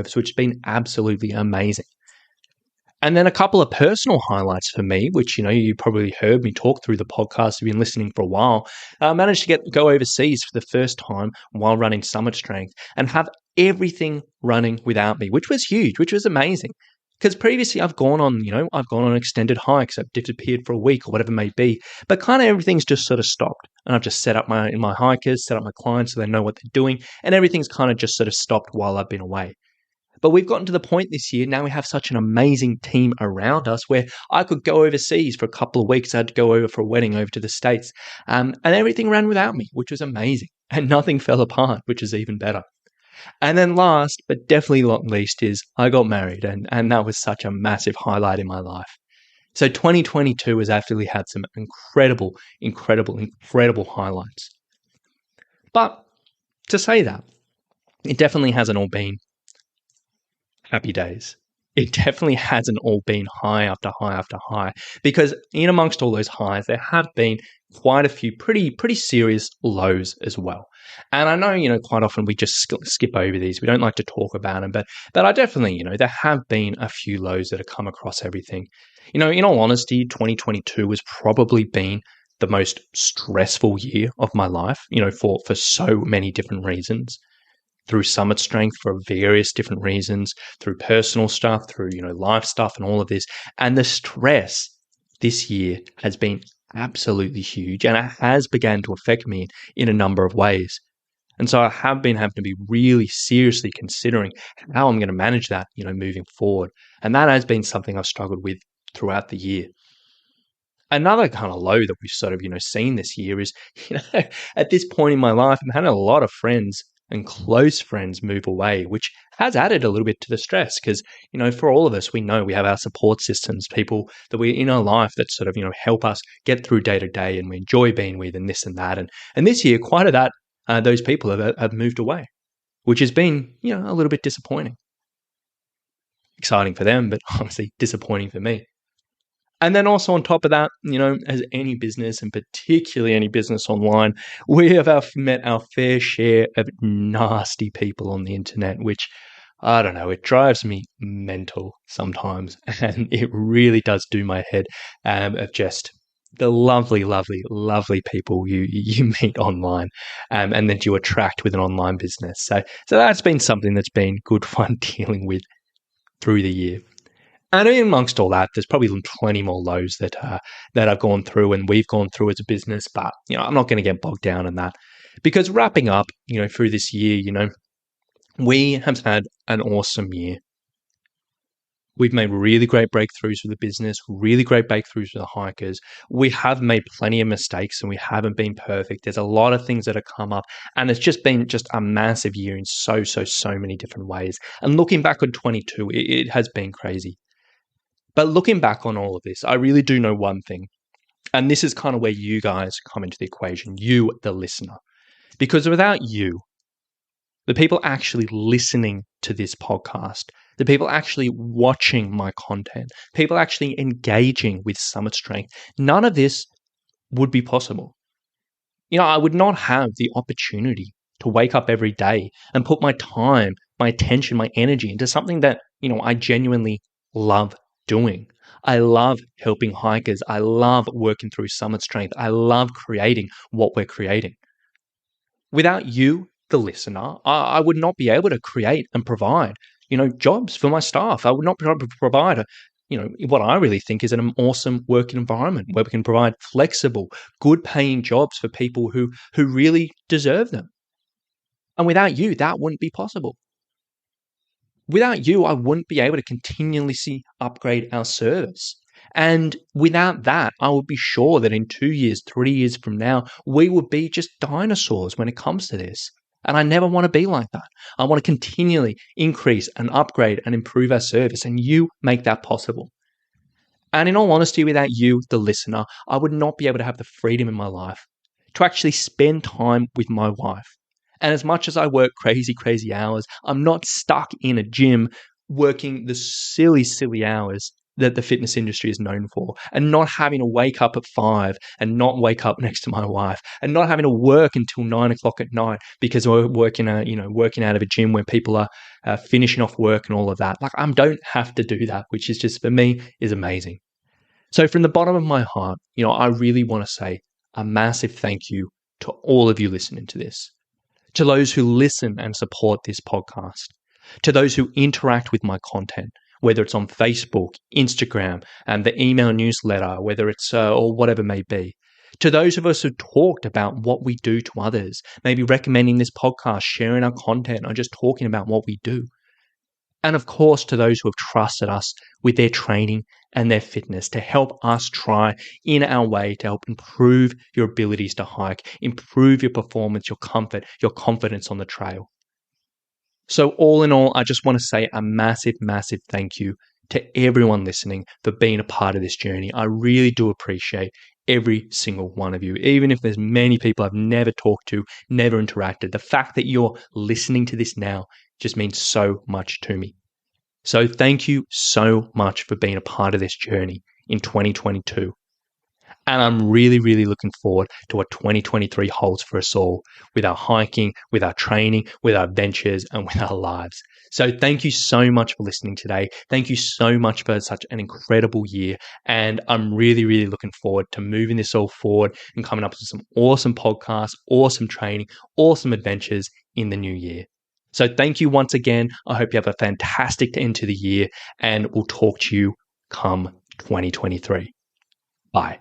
which has been absolutely amazing. And then a couple of personal highlights for me, which, you probably heard me talk through the podcast, you've been listening for a while. I managed to go overseas for the first time while running Summit Strength and have everything running without me, which was huge, which was amazing. Because previously I've gone on extended hikes, I've disappeared for a week or whatever it may be, but kind of everything's just sort of stopped. And I've just set up my hikers, set up my clients so they know what they're doing, and everything's kind of just sort of stopped while I've been away. But we've gotten to the point this year, now we have such an amazing team around us where I could go overseas for a couple of weeks. I had to go over for a wedding over to the States, and everything ran without me, which was amazing. And nothing fell apart, which is even better. And then last, but definitely not least, is I got married, and that was such a massive highlight in my life. So 2022 has actually had some incredible highlights. But to say that, it definitely hasn't all been happy days. It definitely hasn't all been high after high after high, because in amongst all those highs, there have been quite a few pretty serious lows as well. And I know, quite often we just skip over these. We don't like to talk about them, but I definitely, there have been a few lows that have come across everything. In all honesty, 2022 has probably been the most stressful year of my life, for so many different reasons. Through Summit Strength for various different reasons, through personal stuff, through, life stuff and all of this. And the stress this year has been absolutely huge, and it has begun to affect me in a number of ways. And so I have been having to be really seriously considering how I'm going to manage that, moving forward. And that has been something I've struggled with throughout the year. Another kind of low that we've sort of, seen this year is, at this point in my life, I'm having a lot of friends and close friends move away, which has added a little bit to the stress because, for all of us, we know we have our support systems, people that we're in our life that sort of, help us get through day to day and we enjoy being with and this and that. And this year, quite a that, those people have moved away, which has been, a little bit disappointing. Exciting for them, but obviously disappointing for me. And then also on top of that, as any business, and particularly any business online, we have met our fair share of nasty people on the internet, which, I don't know, it drives me mental sometimes. And it really does do my head of just the lovely people you meet online and that you attract with an online business. So that's been something that's been good fun dealing with through the year. And amongst all that, there's probably plenty more lows that I've gone through and we've gone through as a business. But, I'm not going to get bogged down in that. Because wrapping up, through this year, we have had an awesome year. We've made really great breakthroughs for the business, really great breakthroughs for the hikers. We have made plenty of mistakes and we haven't been perfect. There's a lot of things that have come up and it's just been a massive year in so many different ways. And looking back on 22, it has been crazy. But looking back on all of this, I really do know one thing, and this is kind of where you guys come into the equation, you, the listener. Because without you, the people actually listening to this podcast, the people actually watching my content, people actually engaging with Summit Strength, none of this would be possible. I would not have the opportunity to wake up every day and put my time, my attention, my energy into something that, I genuinely love doing. I love helping hikers. I love working through Summit Strength. I love creating what we're creating. Without you, the listener, I would not be able to create and provide, jobs for my staff. I would not be able to provide what I really think is an awesome working environment where we can provide flexible, good paying jobs for people who really deserve them. And without you, that wouldn't be possible. Without you, I wouldn't be able to continuously upgrade our service. And without that, I would be sure that in 2 years, 3 years from now, we would be just dinosaurs when it comes to this. And I never want to be like that. I want to continually increase and upgrade and improve our service, and you make that possible. And in all honesty, without you, the listener, I would not be able to have the freedom in my life to actually spend time with my wife. And as much as I work crazy hours, I'm not stuck in a gym working the silly hours that the fitness industry is known for, and not having to wake up at 5 and not wake up next to my wife, and not having to work until 9 o'clock at night because we're working out of a gym where people are finishing off work and all of that. Like, I don't have to do that, which is just, for me, is amazing. So from the bottom of my heart, I really want to say a massive thank you to all of you listening to this, to those who listen and support this podcast, to those who interact with my content, whether it's on Facebook, Instagram, and the email newsletter, whether it's or whatever it may be. To those of us who talked about what we do to others, maybe recommending this podcast, sharing our content, or just talking about what we do. And of course, to those who have trusted us with their training and their fitness to help us try in our way to help improve your abilities to hike, improve your performance, your comfort, your confidence on the trail. So all in all, I just want to say a massive, massive thank you to everyone listening for being a part of this journey. I really do appreciate every single one of you, even if there's many people I've never talked to, never interacted. The fact that you're listening to this now just means so much to me. So thank you so much for being a part of this journey in 2022. And I'm really, really looking forward to what 2023 holds for us all with our hiking, with our training, with our adventures, and with our lives. So thank you so much for listening today. Thank you so much for such an incredible year. And I'm really, really looking forward to moving this all forward and coming up with some awesome podcasts, awesome training, awesome adventures in the new year. So thank you once again. I hope you have a fantastic end to the year, and we'll talk to you come 2023. Bye.